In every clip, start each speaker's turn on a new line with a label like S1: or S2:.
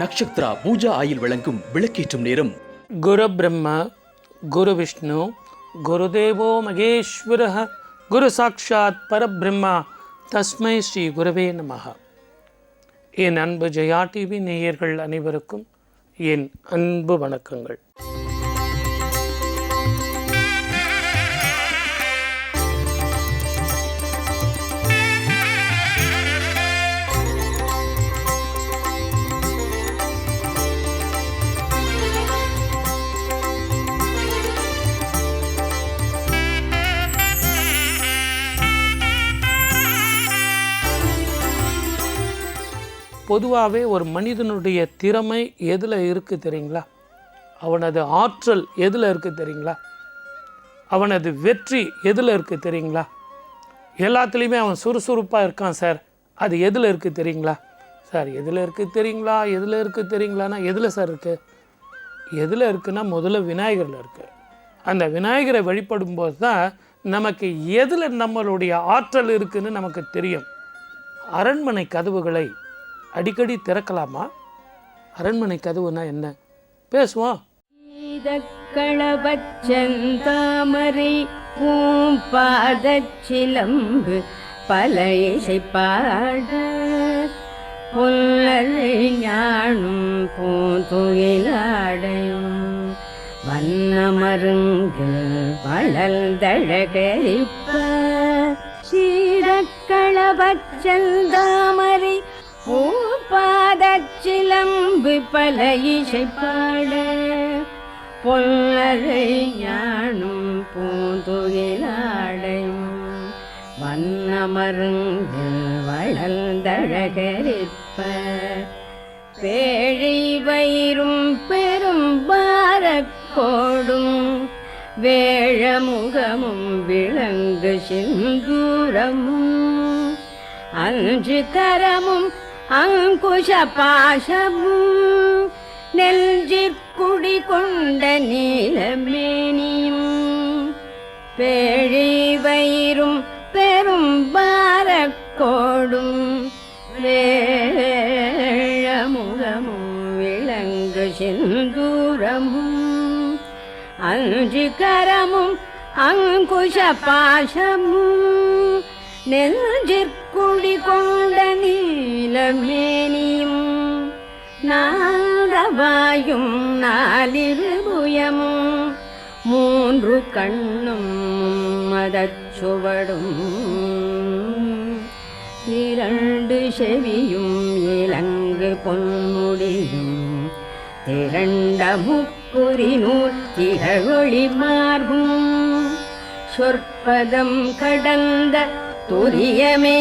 S1: Nakshatra Pooja oil வழங்கும் விளக்கேற்றும் நேரம்.
S2: குரு பிரம்மா குரு விஷ்ணு குருதேவோ மகேஸ்வரः குரு சாட்சாத் பரபிரம்மா தஸ்மை ஸ்ரீ குருவே நமஹ. என் அன்பு ஜெயா டிவி நேயர்கள் அனைவருக்கும் என் அன்பு வணக்கங்கள். பொதுவாகவே ஒரு மனிதனுடைய திறமை எதில் இருக்குது தெரியுங்களா? அவனது ஆற்றல் எதில் இருக்குது தெரியுங்களா? அவனது வெற்றி எதில் இருக்குது தெரியுங்களா? எல்லாத்துலேயுமே அவன் சுறுசுறுப்பாக இருக்கான் சார், அது எதில் இருக்குது தெரியுங்களா? சார் எதில் இருக்குது தெரியுங்களா? எதில் இருக்குது தெரியுங்களான்னா எதில் சார் இருக்குது? எதில் இருக்குன்னா முதல்ல விநாயகரில் இருக்குது. அந்த விநாயகரை வழிபடும்போது தான் நமக்கு எதில் நம்மளுடைய ஆற்றல் இருக்குதுன்னு நமக்கு தெரியும். அரண்மனை கதவுகளை அடிக்கடி திறக்கலாமா? அரண்மனை கதவுனா என்ன பேசுவோம்.
S3: களபச்சந்தாமரை பூம்பாதச்சிலம்பு பல இசை பாட புல்லரை ஞானும் பூந்துயிலாடையும் வண்ணமருங்கு வளர்ந்தழகரிப்ப சீரக்களபச்சந்தாமரை பூபாதச்சிலம்பு பல இசை பாட பொல்லரை ஞானும் பூந்துயிலாடையும் வண்ணமருங்கு வளர்ந்தழகரிப்ப பேழை வயிறும் பெரும் பாரக்கோடும் வேழமுகமும் விளங்கு சிந்தூரமும் அஞ்சு கரமும் அங்குஷ பாசமும் நெஞ்சிற்குடி கொண்ட நீலமேனியும் பேழை வயிறும் பெரும் பாரக்கோடும் வேழமுகமும் விளங்கு சிந்தூரமும் அஞ்சு கரமும் அங்குஷ பாசமும் நெஞ்சிற்குடி கொண்ட நீலமேனியும் நாதவாயும் நாலிருபுயமும் மூன்று கண்ணும் மதச்சுவடும் இரண்டு செவியும் இலங்கு பொன்முடியும் திரண்ட முக்குறி நூல் திகழொளி மார்பும் சொற்பதம் கடந்த துரியமே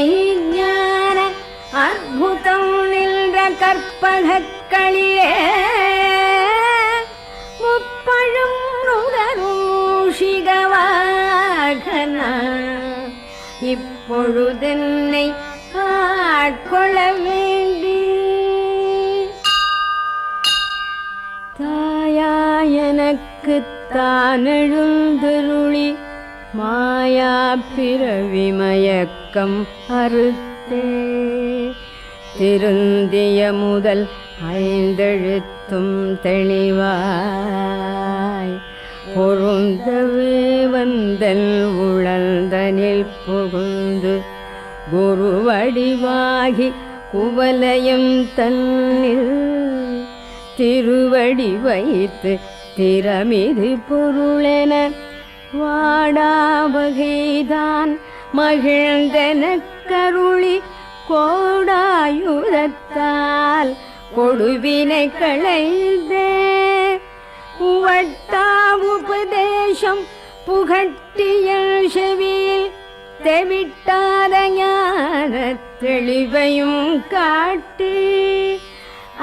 S3: ஞான அற்புதம் நின்ற கற்பகக்களிலே முப்பழும் நுகரும் சிகவாகன இப்பொழுதென்னை ஆட்கொள்ள வேண்டி தாயாயனக்கு தானெழுந்தருளி மாயா பிறவி மயக்கம் அறுத்தே திருந்திய முதல் ஐந்தெழுத்தும் தெளிவாய் பொருந்தவே வந்தல் உழந்தனில் புகுந்து குருவடிவாகி குவலயம் தன்னில் திருவடி வைத்து திறமிது பொருளென வாடாவகைதான் மகிழ்ந்தன கருளி கோடாயுதத்தால் கொடுவினை களைந்தே வட்டாவுபதேசம் புகட்டிய செவியில் தெவிட்டாத ஞான தெளிவையும் காட்டி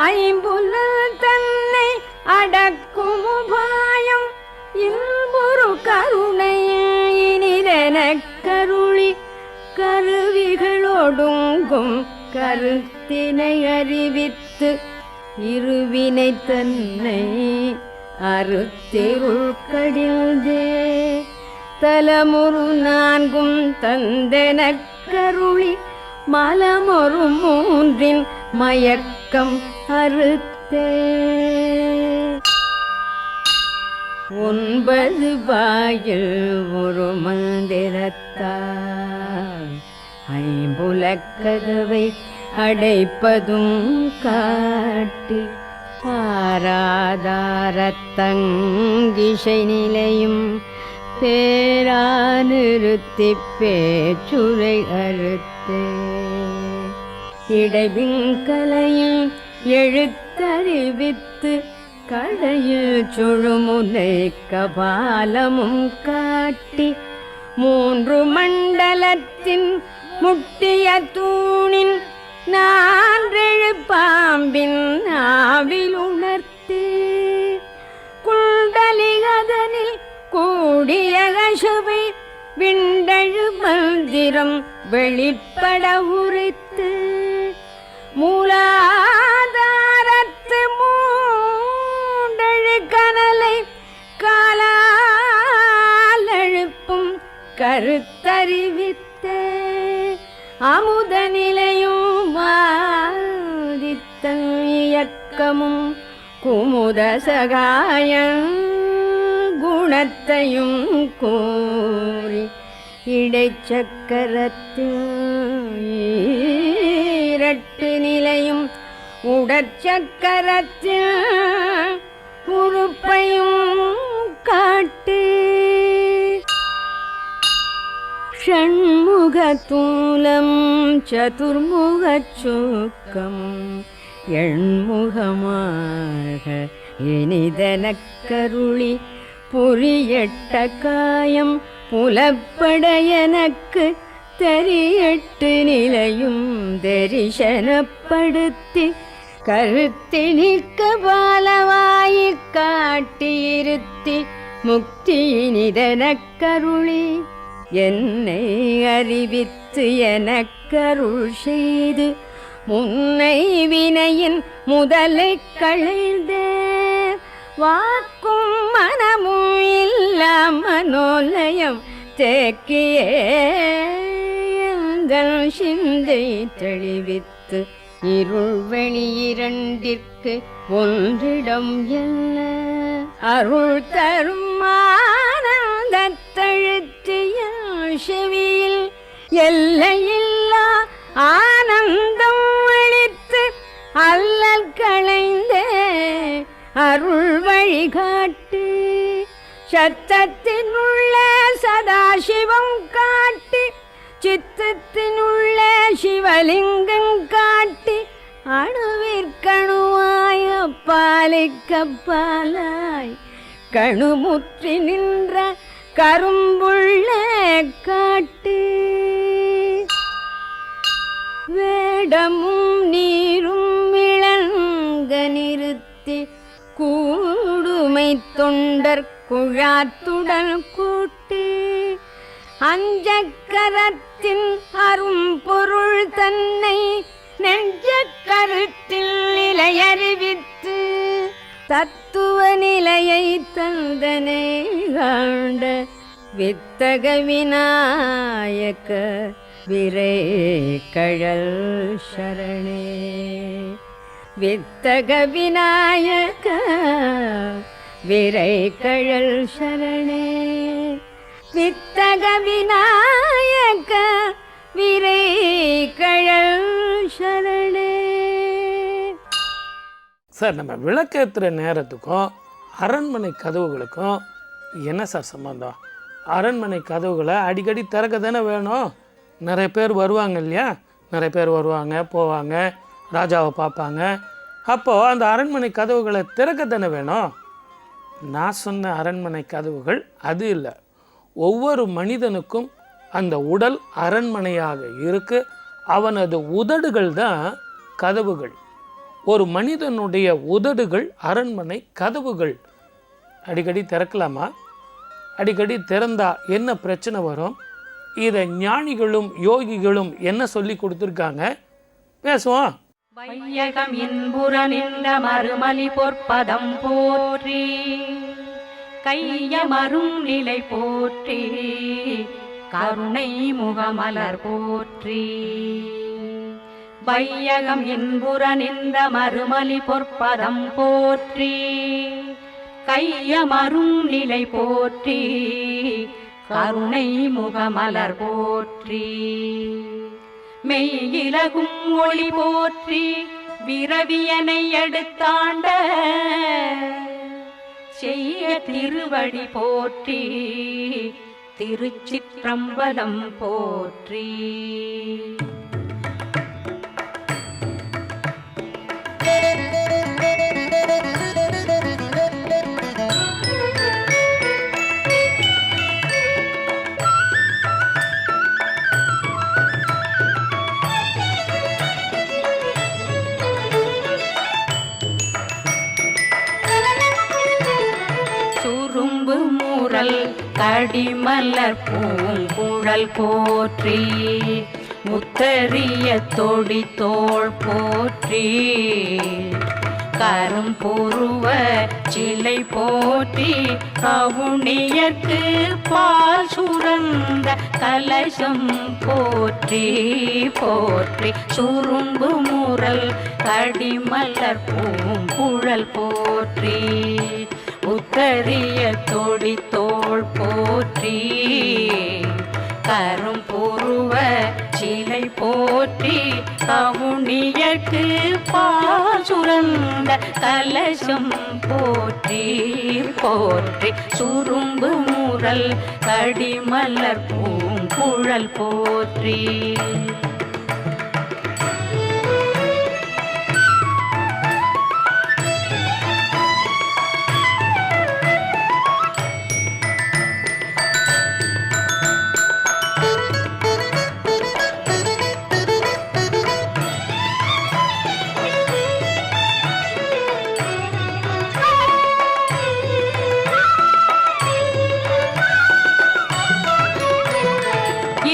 S3: ஐம்புலன் தன்னை அடக்கும் உபாயம் இன்புரு கருணையினிதென கருளி கருவிகளோடுங்கும் கருத்தினை அறிவித்து இருவினை தன்னை அறுத்திருள் கடில்தே தலமுரு நான்கும் தந்தெனக் கருளி மலமொரு மூன்றின் மயக்கம் அறுத்த அறிவித்தே. 9 வாயில் ஒரு மந்திரத்தால் ஐம்புலக்கதவை அடைப்பதும் காட்டி ஆராதாரத்தங்கிசை நிலையும் பேரா நிறுத்தி பேச்சுரை அறுத்தே. இடைவிங்கலையும் எழுத்தறிவித்து கடையில் சுழுமுனை கபாலமும் காட்டி 3 மண்டலத்தின் முட்டிய தூணின் 4 பாம்பின் ஆவில் உணர்த்தி குண்டலிகதனில் கூடிய கசுவை விண்டழு மந்திரம் வெளிப்பட உரைத்து மூலாதாரத்து மூண்டழு கனலை காலால் எழுப்பும் கருத்தறிவித்த அமுத நிலையும் வாதித்தன் இயக்கமும் குமுத சகாயம் குணத்தையும் கூறி இடைச்சக்கரத்தில் 2 நிலையும் உடற்சக்கரத்தில் உறுப்பையும் காட்டு ஷண்முகத்தூலம் சதுர்முகச்சூக்கம் எண்முகமாக இனிதனக்கருளி புரியட்ட காயம் புலப்பட எனக்கு தெரியட்டு நிலையும் தரிசனப்படுத்தி கருத்தி நிற்க பாலவாயி காட்டியிருத்தி முக்தியினிதனக்கருளி என்னை அறிவித்து எனக்கருள் செய்து முன்னை வினையின் முதலை களைந்தே வாக்கும் மனமும் இல்லா மனோலயம் தேக்கியே எங்கள் சிந்தை தெளிவித்து இருள் வெளி 2ற்கு ஒன்றிடம் என்ன அருள் தரும் ஆனந்தத்தழுத்திய செவியில் எல்லையில்லா ஆனந்தம் அளித்து அல்லல் களைந்தே அருள் வழிகாட்டு சத்தத்தினுள்ள சதாசிவம் காட்டி சித்தத்தினுள்ள சிவலிங்கம் காட்டி அணுவிற்கணுவாய் அப்பாலிக்கப்பாலாய் கணுமுற்றி நின்ற கரும்புள்ள காட்டு வேடமும் நீரும் இளங்க நிறுத்தி கூடுமை தொண்டர் குழாத்துடன் கூட்டி அஞ்சக்கரத்தின் அரும்பொருள் தன்னை நெஞ்ச கருத்தில் நிலையறிவித்து தத்துவ நிலையை தந்தனை காண்ட வித்தக விநாயக விரை கழல் சரணே வித்தக விநாயக விரை கழல் சரணே வித்தக விநாயக விரை கழல் சரணே.
S2: சார், நம்ம விளக்கேற்றுற நேரத்துக்கும் அரண்மனை கதவுகளுக்கும் என்ன சார் சம்மந்தம்? அரண்மனை கதவுகளை அடிக்கடி திறக்க தானே வேணும். நிறைய பேர் வருவாங்க இல்லையா, நிறைய பேர் வருவாங்க போவாங்க, ராஜாவை பார்ப்பாங்க. அப்போது அந்த அரண்மனை கதவுகளை திறக்க தானே வேணும். நான் சொன்ன அரண்மனை கதவுகள் அது இல்லை. ஒவ்வொரு மனிதனுக்கும் அந்த உடல் அரண்மனையாக இருக்கு. அவனது உதடுகள் தான் கதவுகள். ஒரு மனிதனுடைய உதடுகள் அரண்மனை கதவுகள். அடிக்கடி திறக்கலாமா? அடிக்கடி திறந்தா என்ன பிரச்சனை வரும்? இதை ஞானிகளும் யோகிகளும் என்ன சொல்லி கொடுத்துருக்காங்க, பேசுவோம்.
S4: வையகம் இன்புற நின்ற மறுமலி பொற்பதம் போற்றி கையமரும் நிலை போற்றி கருணை முகமலர் போற்றி வையகம் இன்புற நின்ற மறுமலி பொற்பதம் போற்றி கையமரும் நிலை போற்றி கருணை முகமலர் போற்றி மெய்யிலகும் ஒளி போற்றி விரவியனை எடுத்தாண்ட செய்ய திருவடி போற்றி திருச்சிற்றம்பலம் போற்றி. சுரும்பு மூரல் கடிமலர் பூங்குழல் போற்றி முத்தரிய தொடி தோள் போற்றி கரும்புருவ சிலை போற்றி கவுனியர்க்கு பால் சுரந்த கலசம் போற்றி போற்றி சுரும்பு முரல் கடிமலர் பூங்குழல் போற்றி உத்தரிய தொடி தோள் போற்றி கரும்புருவ சிலை போற்றி கவுனியர்க்கு பால் சுரந்த கலசம் போற்றி போற்றி சுரும்பு முரல் கடிமலர் பூங்குழல் போற்றி.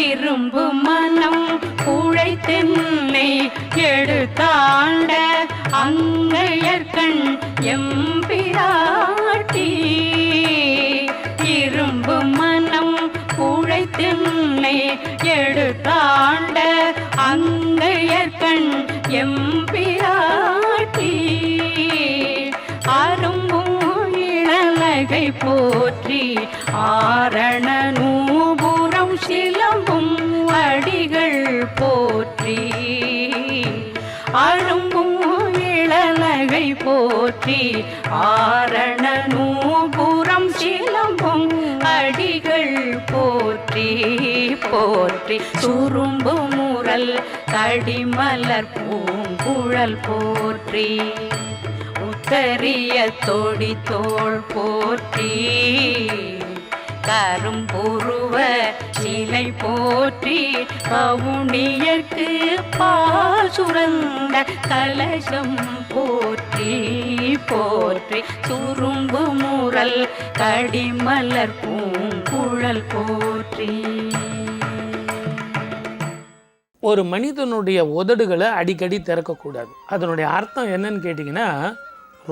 S4: இரும்பு மனம் குழைத்தென்னை எடுத்தாண்ட அங்கையர்கண் எம்பிராட்டி இரும்பு மனம் குழைத்தென்னை எடுத்தாண்ட அங்கையர்கண் எம்பிராட்டி அரும்பும் இளநகை போற்றி ஆரண நூபுரம் சிலம்பும் அடிகள் போற்றி அரும்பும் இளநகை போற்றி ஆரண நூபுரம் சிலம்பும் அடிகள் போற்றி போற்றி சுரும்பு முரல் கடிமலர் பூங்குழல் போற்றி உத்தரிய தொடி தோள் போற்றி கரும்புருவ சிலை போற்றி கவுனியர்க்கு பால் சுரந்த கலசம் போற்றி போற்றி சுரும்பு முரல் கடிமலர் பூங்குழல் போற்றி.
S2: ஒரு மனிதனுடைய உதடுகளை அடிக்கடி திறக்கக்கூடாது. அதனுடைய அர்த்தம் என்னன்னு கேட்டிங்கன்னா,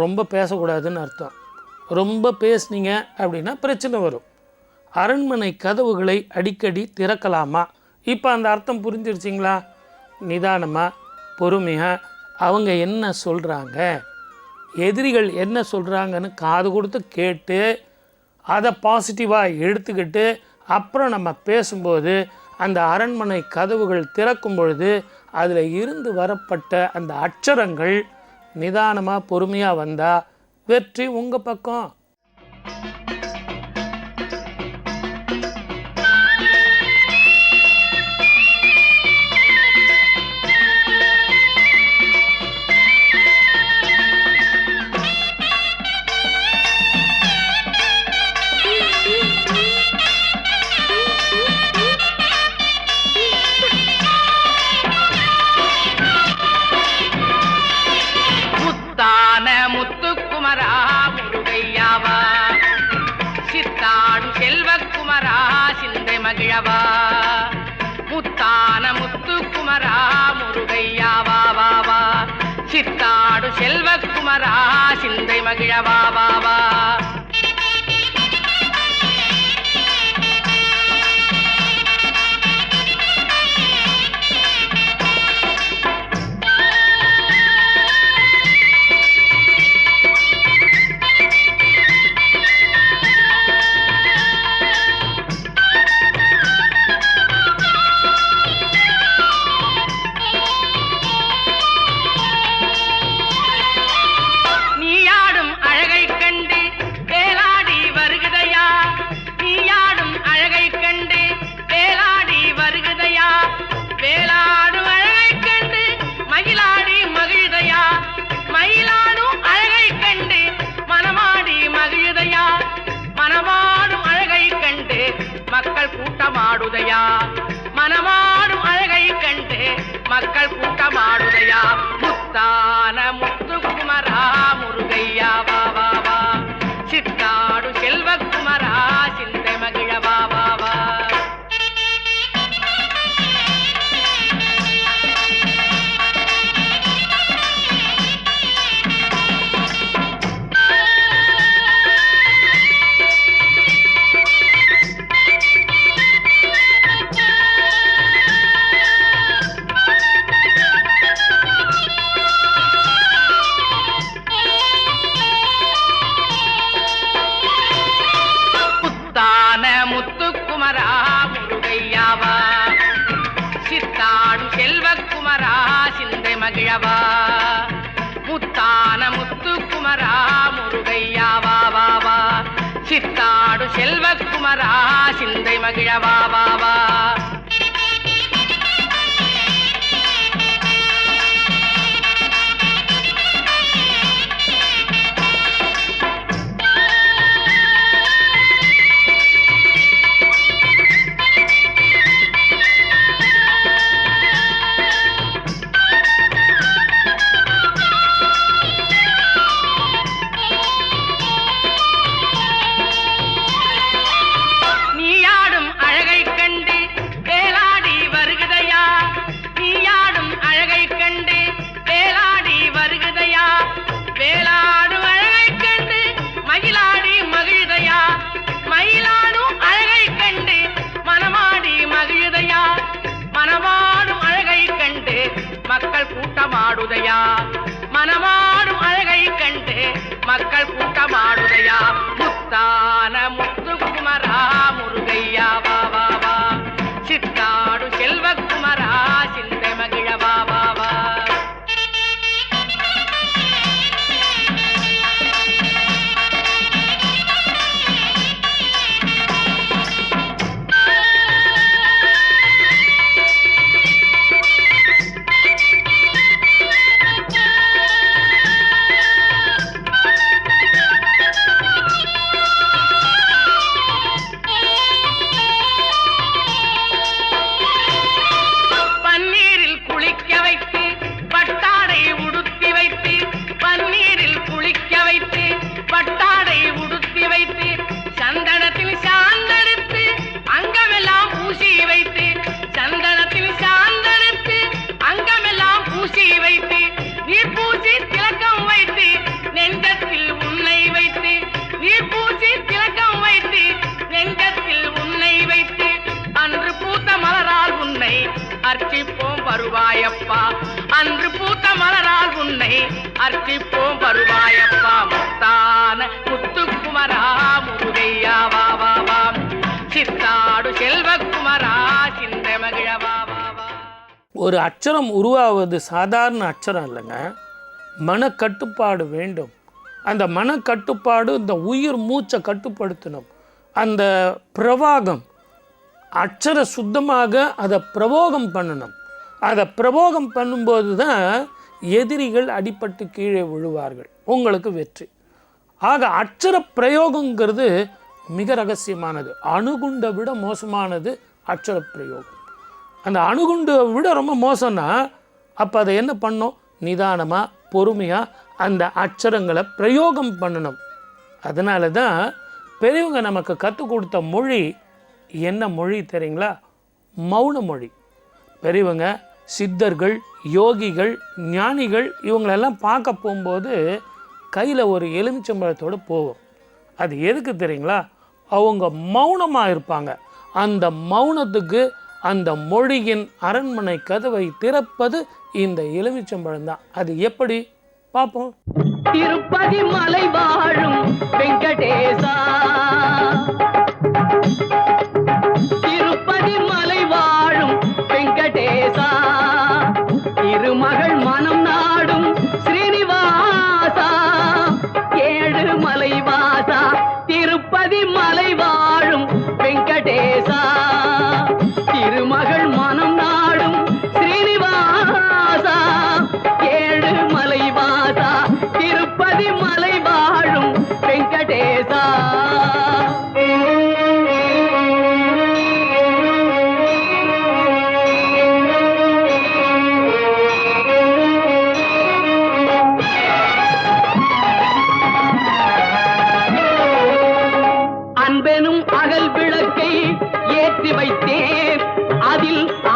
S2: ரொம்ப பேசக்கூடாதுன்னு அர்த்தம். ரொம்ப பேசுனீங்க அப்படின்னா பிரச்சனை வரும். அரண்மனை கதவுகளை அடிக்கடி திறக்கலாமா? இப்போ அந்த அர்த்தம் புரிஞ்சிருச்சிங்களா? நிதானமாக பொறுமையாக அவங்க என்ன சொல்கிறாங்க, எதிரிகள் என்ன சொல்கிறாங்கன்னு காது கொடுத்து கேட்டு அதை பாசிட்டிவாக எடுத்துக்கிட்டு அப்புறம் நம்ம பேசும்போது அந்த அரண்மனை கதவுகள் திறக்கும் பொழுது அதில் இருந்து வரப்பட்ட அந்த அட்சரங்கள் நிதானமாக பொறுமையாக வந்தால் வெற்றி உங்கள் பக்கம்.
S5: முத்துக்குமரா முருகையாவா சித்தாடு செல்வக்குமரா சிந்தை மகிழவா முத்தான முத்துக்குமரா முருகையாவா வாவா சித்தாடு செல்வக்குமரா சிந்தை மகிழவா வாவா கூட்டமாடுதையா மனமாடும் அழகை கண்டு மக்கள் கூட்டமாடுதையா முத்தான முத்துக்குமரா முருகையா வா வா வா சித்தாடு செல்வக்குமரா சிந்தை மகிழ வா வா வா முத்துக்குமரா முருகையாவா சித்தாடு செல்வக்குமரா சிந்தை மகிழவா முத்தான முத்துக்குமரா முருகையாவா வா வா சித்தாடு செல்வக்குமரா சிந்தை மகிழவா வா வா மக்கள் கூட்டமாடுதையா மனமாடும் அழகை கண்டு மக்கள் கூட்டமாடுதையா முத்தான முத்துக்குமரா முருகையா வா வா வா சித்தாடு செல்வக்குமரா சிந்தை மகிழ வா வா வா அர்ச்சிப்போம் வருவாயப்பா அன்று பூத்த மலரால் உன்னை அர்ச்சிப்போம் வருவாயப்பா முத்தான முத்துக்குமரா முருகையா வா வா வா சித்தாடு செல்வக்குமரா சிந்தை மகிழ வா வா வா.
S2: ஒரு அட்சரம் உருவாவது சாதாரண அட்சரம் இல்லைங்க, மனக்கட்டுப்பாடு வேண்டும். அந்த மனக்கட்டுப்பாடு இந்த உயிர் மூச்சை கட்டுப்படுத்தணும். அந்த பிரவாகம் அட்சர சுத்தமாக அதை பிரபோகம் பண்ணணும். அதை பிரபோகம் பண்ணும்போது தான் எதிரிகள் அடிபட்டு கீழே விழுவார்கள், உங்களுக்கு வெற்றி. ஆக அட்சர பிரயோகங்கிறது மிக ரகசியமானது. அணுகுண்டை விட மோசமானது அட்சர பிரயோகம். அந்த அணுகுண்டை விட ரொம்ப மோசம்னா அப்போ அதை என்ன பண்ணணும்? நிதானமாக பொறுமையாக அந்த அட்சரங்களை பிரயோகம் பண்ணணும். அதனால தான் பெரியவங்க நமக்கு கற்றுக் கொடுத்த மொழி என்ன மொழி தெரியுங்களா? மௌன மொழி. பெரியவங்க சித்தர்கள், யோகிகள், ஞானிகள் இவங்களெல்லாம் பார்க்க போகும்போது கையில் ஒரு எலுமிச்சம்பழத்தோடு போகும். அது எதுக்கு தெரியுங்களா? அவங்க மௌனமாக இருப்பாங்க. அந்த மௌனத்துக்கு அந்த மொழியின் அரண்மனை கதவை திறப்பது இந்த எலுமிச்சம்பழம் தான். அது எப்படி பார்ப்போம்.
S5: திருப்பதி மலை வாழும் வெங்கடேசா, திருப்பதி மலை வாழும் வெங்கடேசா, திருமகள் மனம் நாடும் ஸ்ரீனிவாசா, ஏழு மலை வாசா, திருப்பதி மலை வாழும் வெங்கடேசா, திருமகள் மனம் நாடும் ஸ்ரீனிவாசா, ஏழு மலை வாசா, திருப்பதி மலை வாழும் வெங்கடேசா.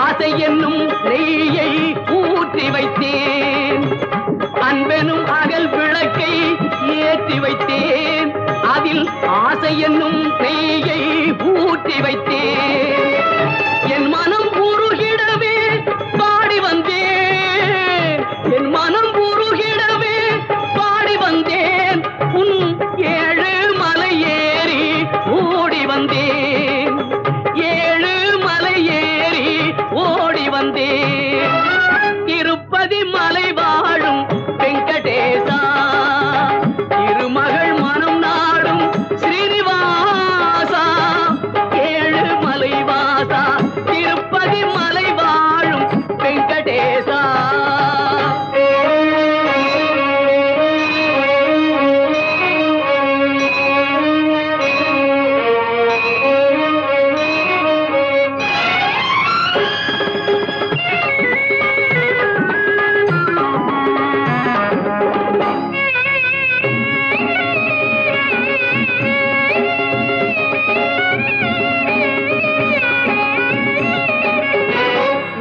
S5: ஆசை என்னும் நெய்யை ஊற்றி வைத்தேன், அன்பெனும் அகல் விளக்கை ஏற்றி வைத்தேன், அதில் ஆசை என்னும் நெய்யை ஊற்றி வைத்தேன். என் மனம் உருகிடவே பாடி வந்தேன், என் மனம் உருகிடவே பாடி வந்தேன், உன் ஏழு மலை ஏறி ஓடி வந்தேன், ஏழு மலை ஏறி ஓடி வந்தேன். திருப்பதி மலை வாழும் வெங்கடேசா, திருமகள் மனம் நாடும் ஸ்ரீனிவாசா, ஏழு மலை வாசா, திருப்பதி மலை வாழும் வெங்கடேசா.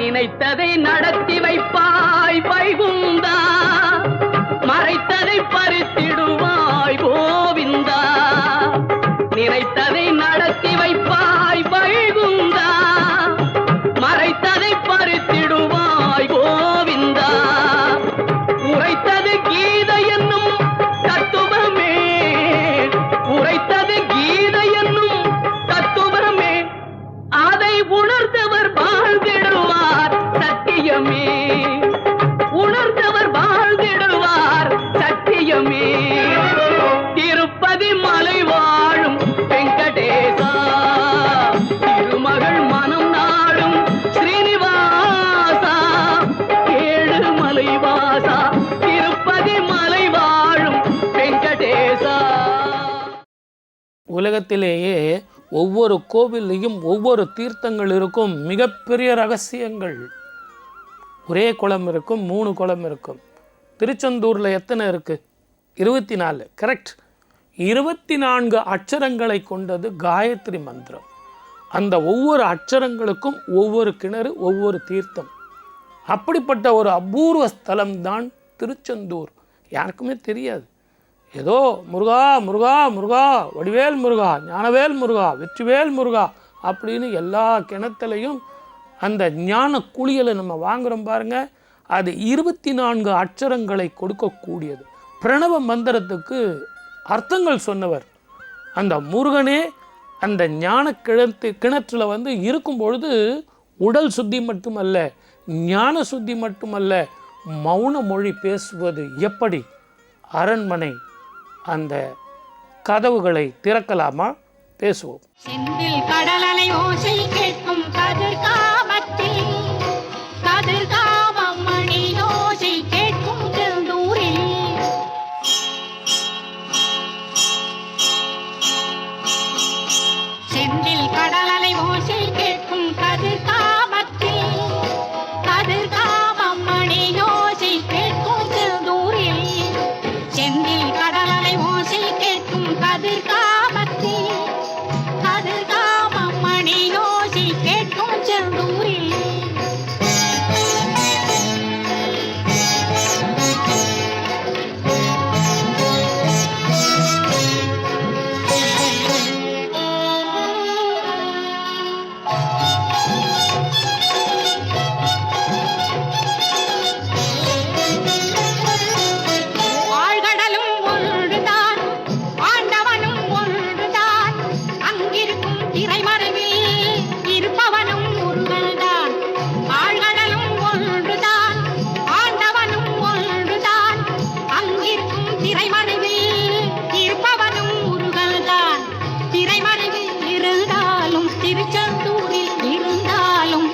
S5: நினைத்ததை நடத்தி வைப்பாய் வைகுந்தா, மறைத்ததை பறித்திடுவாய் கோவிந்தா. நினைத்ததை நடத்தி வைப்பாய் வைகுந்தா, மறைத்ததை பறித்திடுவாய் கோவிந்தா. உரைத்தது கீதை என்னும் தத்துவமே, உரைத்தது கீதை என்னும் தத்துவமே, அதை உணர்ந்தவர் வாழ்ந்திடுவார் சத்தியமே, உணர்ந்தவர் வாழ்ந்திடுவார் சத்தியமே. திருப்பதி மலை வாழும் வெங்கடேசா, திருமகள் மனம் நாடும் ஸ்ரீனிவாசா, ஏழு மலை வாசா, திருப்பதி மலை வாழும் வெங்கடேசா.
S2: உலகத்திலேயே ஒவ்வொரு கோவில்லையும் ஒவ்வொரு தீர்த்தங்கள் இருக்கும். மிகப்பெரிய ரகசியங்கள். ஒரே குளம் இருக்கும், 3 குளம் இருக்கும். திருச்செந்தூரில் எத்தனை இருக்குது? 24. கரெக்ட். 24 அட்சரங்களை கொண்டது காயத்ரி மந்திரம். அந்த ஒவ்வொரு அட்சரங்களுக்கும் ஒவ்வொரு கிணறு, ஒவ்வொரு தீர்த்தம். அப்படிப்பட்ட ஒரு அபூர்வ ஸ்தலம்தான் திருச்செந்தூர். யாருக்குமே தெரியாது. ஏதோ முருகா முருகா முருகா, வடிவேல் முருகா, ஞானவேல் முருகா, வெற்றிவேல் முருகா அப்படின்னு எல்லா கிணத்துலையும் அந்த ஞான குளியலை நம்ம வாங்குகிறோம் பாருங்க. அது 24 அட்சரங்களை கொடுக்கக்கூடியது. பிரணவ மந்திரத்துக்கு அர்த்தங்கள் சொன்னவர் அந்த முருகனே. அந்த ஞான கிணற்றில் இருக்கும் பொழுது உடல் சுத்தி மட்டுமல்ல, ஞான சுத்தி மட்டுமல்ல, மௌன மொழி பேசுவது எப்படி? அரண்மனை அந்த கதவுகளை திறக்கலாமா? பேசுவோம்.
S4: செந்தில் கடலலை ஓசை கேட்கும் கதிர்காமத்தில், கதிர்காமம் மணி ஓசை கேட்கும் செந்தூரில், செந்தில் கடலலை ஓசை கேட்கும் கதிர்காமத்தில், கதிர்காமம் மணி ஓசை கேட்கும் செந்தூரில், செந்தில் கடலலை ஓசை கேட்கும் கதிர்காமத்தில், கதிர்காமம் மணி ஓசை கேட்கும் செந்தூரில். ஆழ்கடலும் ஒன்றுதான், ஆண்டவனும் ஒன்றுதான், அங்கிருக்கும் திரைமறைவில் இருப்பவனும் முருகன்தான். ஆழ்கடலும் ஒன்றுதான், ஆண்டவனும் ஒன்றுதான், அங்கிருக்கும் திரைமறைவில் இருப்பவனும் முருகன்தான். திரைமறைவில் இருந்தாலும் திருச்செந்தூரில் இருந்தாலும்,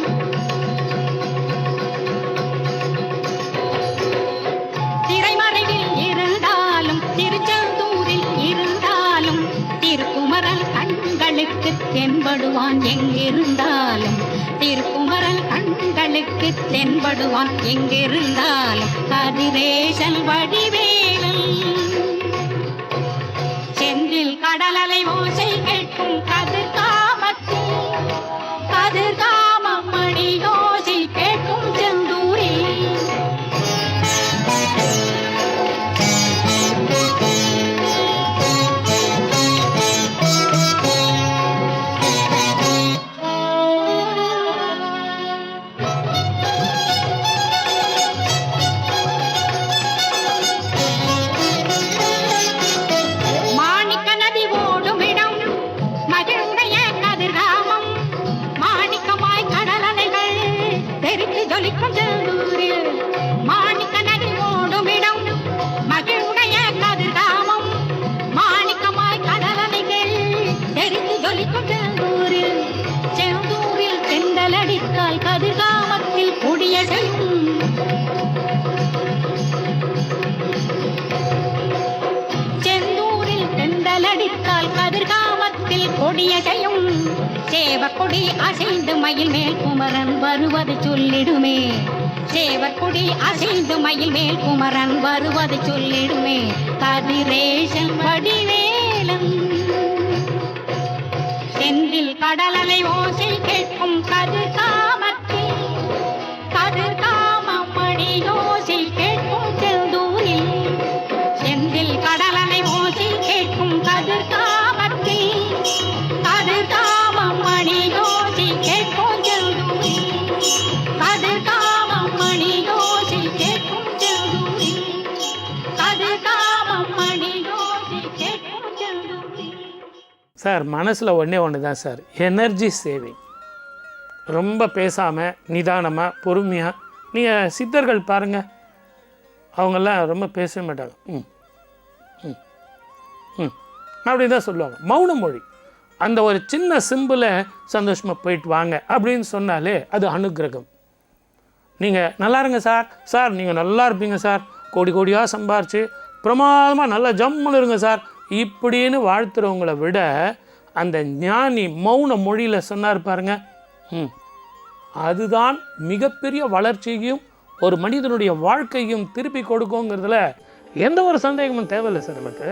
S4: திரைமறைவில் இருந்தாலும் திருச்செந்தூரில் இருந்தாலும், திருக்குமரன் கண்களுக்கு தென்படுவான் எங்கிருந்தாலும், திருக்குமரன் கண்களுக்கு தென்படுவான் எங்கிருந்தாலும். கதிரேசன் வடிவேலன் செந்தில் கடலலை ஓசை கேட்கும் கதிர்காமத்தில், கதிர்காமம் மணி ஓசை கதிர்காமத்தில் குடியசையும் செந்தூரில் தெண்டலடித்தால் கதிர்காமத்தில் கொடியசையும் சேவக்கொடி அசைந்து மயில் மேல் குமரன் வருவது சொல்லிடுமே சேவற்குடி அசைந்து மயில் மேல் குமரன் வருவது சொல்லிடுமே கதிரேசன் வடிவேலன் செந்தில் கடலலை ஓசை கேட்கும் கதிர்காமத்தில் கதிர்காமம் மணி ஓசை கேட்கும் செந்தூரில் செந்தில் கடலலை ஓசை கேட்கும் கதிர்காமத்தில் கதிர்காமம் மணி ஓசை கேட்கும் செந்தூரில் கதிர்காமம் மணி ஓசை கேட்கும் செந்தூரில் கதிர்காமம் மணி ஓசை கேட்கும் செந்தூரில்.
S2: சார் மனசில் ஒன்று தான் சார், எனர்ஜி சேவிங். ரொம்ப பேசாமல் நிதானமாக பொறுமையாக, நீங்கள் சித்தர்கள் பாருங்கள், அவங்கெல்லாம் ரொம்ப பேச மாட்டாங்க. ம் ம் ம் அப்படி தான் சொல்லுவாங்க. மௌன மொழி, அந்த ஒரு சின்ன சிம்பிளை சந்தோஷமாக போயிட்டு வாங்க அப்படின்னு சொன்னாலே அது அனுக்கிரகம். நீங்கள் நல்லா இருங்க சார், சார் நீங்கள் நல்லா இருப்பீங்க சார், கோடி கோடியாக சம்பாரிச்சு பிரமாதமாக நல்லா ஜம்முன்னு இருங்க சார் இப்படின்னு வாழ்த்துறவங்கள விட அந்த ஞானி மௌன மொழியில் சொன்னார் பாருங்க, அதுதான் மிகப்பெரிய வளர்ச்சியையும் ஒரு மனிதனுடைய வாழ்க்கையும் திருப்பி கொடுக்குங்கிறதுல எந்த ஒரு சந்தேகமும் தேவையில்லை சார் நமக்கு.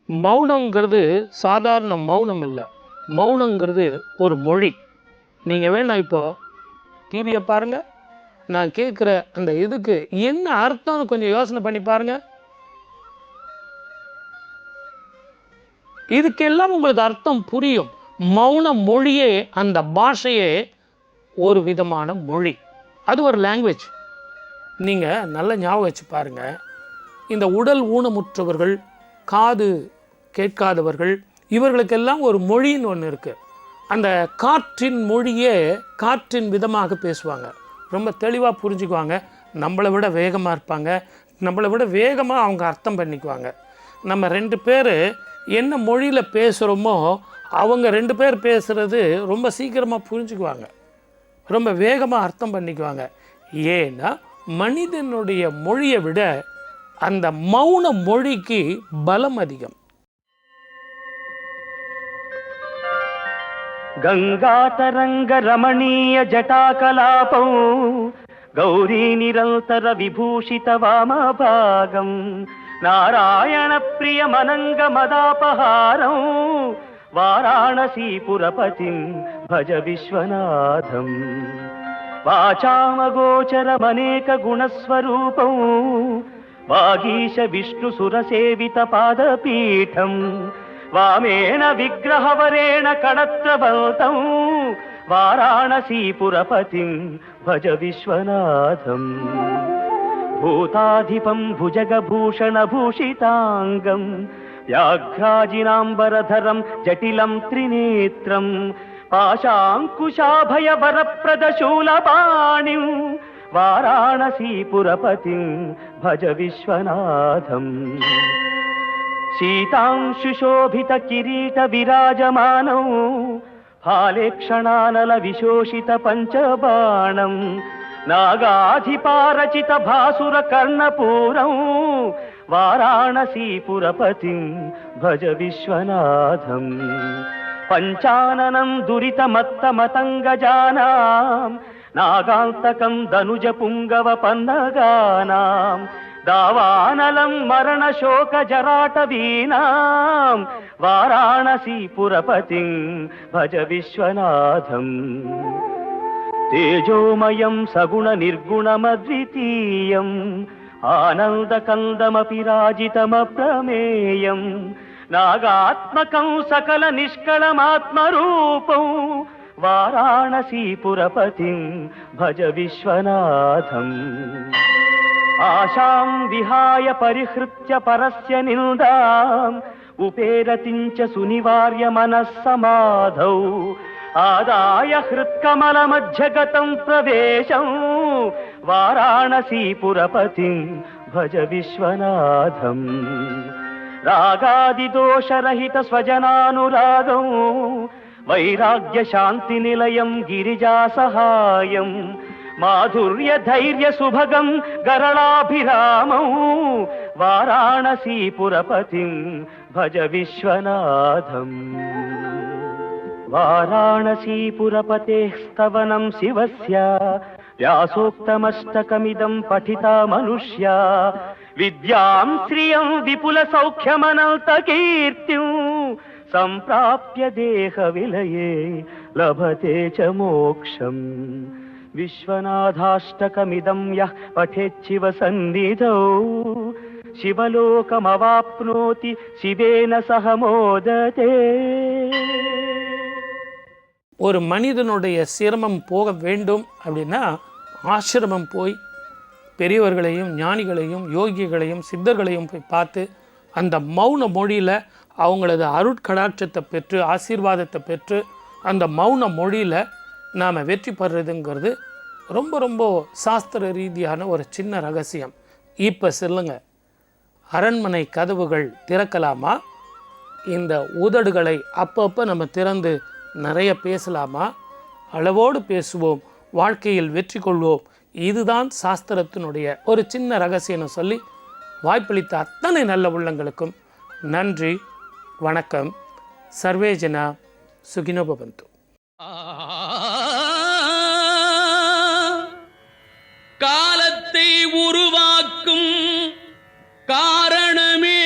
S2: மௌனங்கிறது சாதாரண மௌனம் இல்லை, மௌனங்கிறது ஒரு மொழி. நீங்கள் வேணா இப்போ டிவியை பாருங்கள், நான் கேட்குற அந்த இதுக்கு என்ன அர்த்தம்னு கொஞ்சம் யோசனை பண்ணி பாருங்க. இதுக்கெல்லாம் உங்களுக்கு அர்த்தம் புரியும். மௌன மொழியே, அந்த பாஷையே ஒரு விதமான மொழி, அது ஒரு லாங்குவேஜ். நீங்கள் நல்ல ஞாபகம் வச்சு பாருங்கள், இந்த உடல் ஊனமுற்றவர்கள், காது கேட்காதவர்கள், இவர்களுக்கெல்லாம் ஒரு மொழின்னு ஒன்று இருக்குது. அந்த காற்றின் மொழியே காற்றின் விதமாக பேசுவாங்க, ரொம்ப தெளிவாக புரிஞ்சுக்குவாங்க. நம்மளை விட வேகமாக இருப்பாங்க, நம்மளை விட வேகமாக அவங்க அர்த்தம் பண்ணிக்குவாங்க. நம்ம 2 பேர் என்ன மொழியில் பேசுகிறோமோ அவங்க 2 பேர் பேசுகிறது ரொம்ப சீக்கிரமாக புரிஞ்சுக்குவாங்க, ரொம்ப வேகமாக அர்த்தம் பண்ணிக்குவாங்க. ஏன்னா மனிதனுடைய மொழியை விட அந்த மௌன மொழிக்கு பலம் அதிகம்.
S5: గంగాతరంగ రమణీయ జటాకలాపం గౌరీ నిరంతర విభూషిత వామభాగం నారాయణ ప్రియమనంగ మదాపహారం వారాణసీపురపతిం భజ విశ్వనాథం వాచామగోచరమనేక గుణస్వరూపం వాగీశ విష్ణు సురసేవిత పాదపీఠం వామేణ విగ్రహవరేణ కణత్రబల్తం వారాణసీపురపతిం భజ విశ్వనాథం భూతాధిపం భుజగభూషణ భూషితాంగం వ్యాఘ్రాజినాంబరధరం జటిలం త్రినేత్రం పాశాంకుశాభయవరప్రదశూలపాణిం వారాణసీపురపతిం భజ విశ్వనాథం శీతాంశుశోభిత కిరీట విరాజమానం హాలేక్షణానల విశోషిత పంచబాణం నాగాధిపారచిత భాసుర కర్ణపూరం వారాణసీపురపతిం భజ విశ్వనాథం పంచాననం దురితమత్తమతంగజానాం నాగాంతకం ధనుజ పుంగవ పన్నగానాం దావానలం మరణ శోక జరాట వీణాం వారాణసీపురపతిం భజ విశ్వనాథం తేజోమయం సగుణ నిర్గుణమద్వితీయం ఆనందకందమపి రాజితమప్రమేయం నాగాత్మకం సకల నిష్కళమాత్మరూపం వారాణసీపురపతిం భజ విశ్వనాథం ఆశాం విహాయ పరిహృత్య పరస్య నిందాం ఉపేరతించ సునివార్య మనస్సమాధౌ ఆదాయ హృత్కమల మధ్యగతం ప్రవేశం వారాణసీపురపతిం భజ విశ్వనాథం రాగాదిదోషరహిత స్వజనానురాగం వైరాగ్య శాంతి నిలయం గిరిజా సహాయం మాధుర్య ధైర్య సుభగం గరళాభిరామం వారాణసీపురపతిం భజ విశ్వనాథం వారాణసీపురపతేః స్తవనం శివస్య వ్యాసోక్తమష్టకమిదం పఠితా మనుష్యా విద్యాం శ్రియం విపుల సౌఖ్యమనంత కీర్తిం సంప్రాప్య దేహ విలయే లభతే చ మోక్షం విశ్వనాథాష్టకమిదం యః పఠేచ్చివ సన్నిధౌ శివలోకమవాప్నోతి శివేన సహ మోదతే.
S2: ஒரு மனிதனுடைய சிரமம் போக வேண்டும் அப்படின்னா ஆசிரமம் போய் பெரியவர்களையும் ஞானிகளையும் யோகிகளையும் சித்தர்களையும் போய் பார்த்து அந்த மௌன மொழியில் அவங்களது அருட்கடாட்சத்தை பெற்று ஆசீர்வாதத்தை பெற்று அந்த மௌன மொழியில் நாம் வெற்றி பெறுறதுங்கிறது ரொம்ப ரொம்ப சாஸ்திர ரீதியான ஒரு சின்ன ரகசியம். இப்போ சொல்லுங்க, அரண்மனை கதவுகள் திறக்கலாமா? இந்த உதடுகளை அப்பப்போ நம்ம திறந்து நிறைய பேசலாமா? அளவோடு பேசுவோம், வாழ்க்கையில் வெற்றி கொள்வோம். இதுதான் சாஸ்திரத்தினுடைய ஒரு சின்ன ரகசியம்னு சொல்லி வாய்ப்பளித்த அத்தனை நல்ல உள்ளங்களுக்கும் நன்றி, வணக்கம். சர்வே ஜனா சுகினோ பவந்து.
S5: காலத்தை உருவாக்கும் காரணமே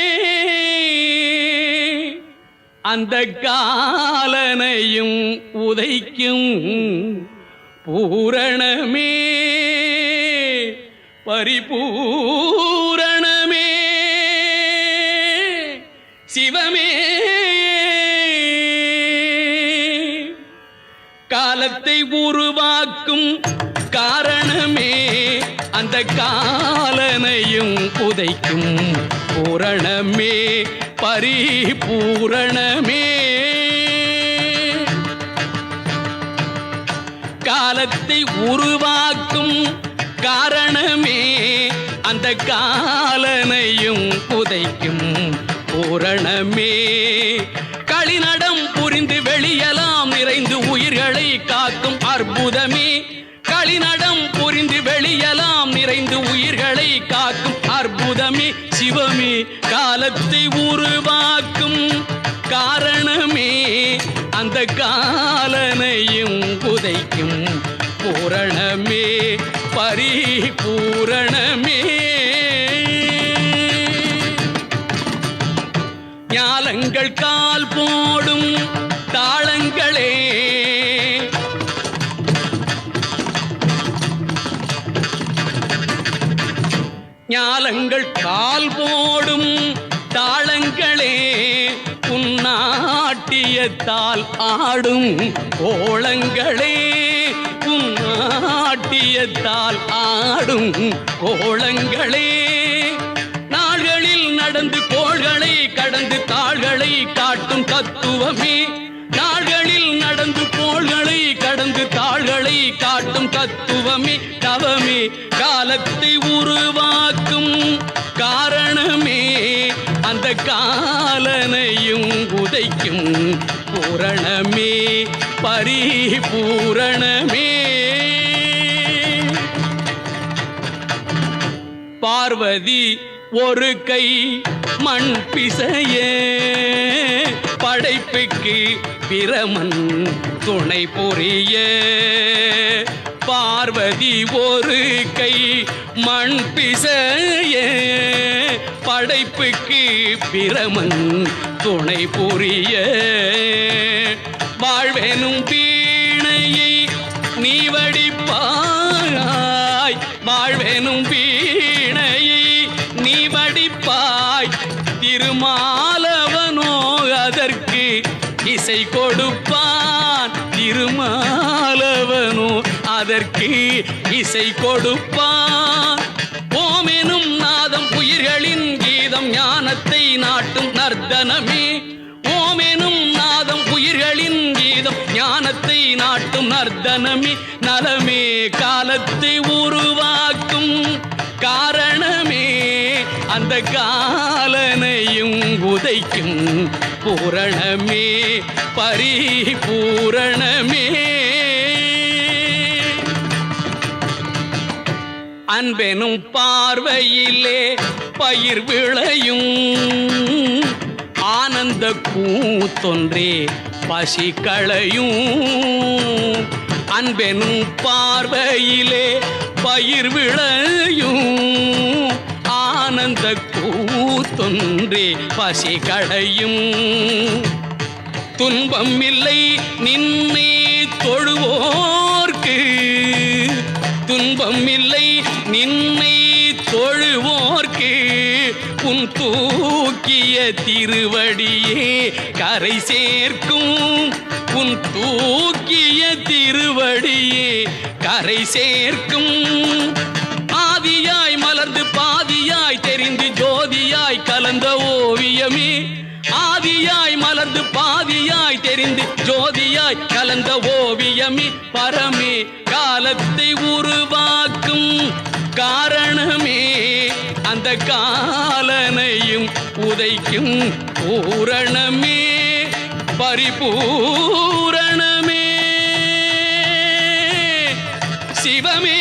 S6: அந்த காலனையும் உதைக்கும் பூரணமே பரிபூரணமே சிவமே. காலத்தை உருவாக்கும் காரணமே அந்த காலனையும் உதைக்கும் பூரணமே பரிபூரணமே. காலத்தை உருவாக்கும் காரணமே அந்த காலனையும் உதைக்கும் பூரணமே. களிநடம் புரிந்து வெளியலாம் நிறைந்து உயிர்களை காக்கும் அற்புதமே. களிநடம் புரிந்து வெளியலாம் நிறைந்து உயிர்களை காக்கும் அற்புதமே சிவமே. காலத்தை உருவாக்கும் காரணமே அந்த காலனையும் உதைக்கும் பூரணமே பரிபூரணமே. ஞாலங்கள் கால் போடும் தாளங்களே ஞாலங்கள் கால் போடும் தாளங்களே உன்னாட்டியத்தால் ஆடும் கோளங்களே உன்னாட்டியத்தால் ஆடும் கோளங்களே. நாள்களில் நடந்து கோள்களை கடந்து தாள்களை காட்டும் தத்துவமே. நாள்களில் நடந்து கோள்களை கடந்து தாள்களை காட்டும் தத்துவமே தவமே. காலத்தை உருவாக்கும் காரணமே அந்த காலனையும் உதைக்கும் பூரணமே பரிபூரணமே. பார்வதி ஒரு கை மண் பிசைய படைப்புக்கு பிரமன் துணை புரிய. பார்வதி ஒரு கை மண் பிசைய படைப்புக்கு பிரமன் துணை புரிய. வாழ்வெனும் வீணையை நீ வடிப்பாய் வாழ்வெனும் வீணையை நீ வடிப்பாய். திருமாலவனோ அதற்கு இசை கொடுப்பான். திருமாலவனோ அதற்கு இசை கொடுப்பான். ஓமெனும் நாதம் உயிர்களின் கீதம் ஞானத்தை நாட்டும் நர்த்தனமே. ஓமெனும் நாதம் உயிர்களின் கீதம் ஞானத்தை நாட்டும் நர்த்தனமே நலமே. காலத்தை உருவாக்கும் காரணமே அந்த காலனையும் உதைக்கும் பூரணமே பரிபூரணமே. அன்பெனும் பார்வையிலே பயிர் விளையும் ஆனந்த கூத்தொன்றே பசி களையும். அன்பெனும் பார்வையிலே பயிர் விளையும் ஆனந்த கூத்தொன்றே பசி களையும். துன்பம் இல்லை நின்னை தொழுவோர்க்கு துன்பம் இல்லை நின்னை தொழுவோர்க்கு உன் தூக்கிய திருவடியே கரை சேர்க்கும். உன் தூக்கிய திருவடியே கரை சேர்க்கும். ஆதியாய் மலர்ந்து பாதியாய் தெரிந்து ஜோதியாய் கலந்த ஓவியமே. ஆதியாய் மலர்ந்து பாதியாய் தெரிந்து ஜோதியாய் கலந்த ஓவியமே பரமே. காலத்தை உருவாக்கும் காரணமே அந்த காலனையும் உதைக்கும் பூரணமே பரிபூரணமே சிவமே.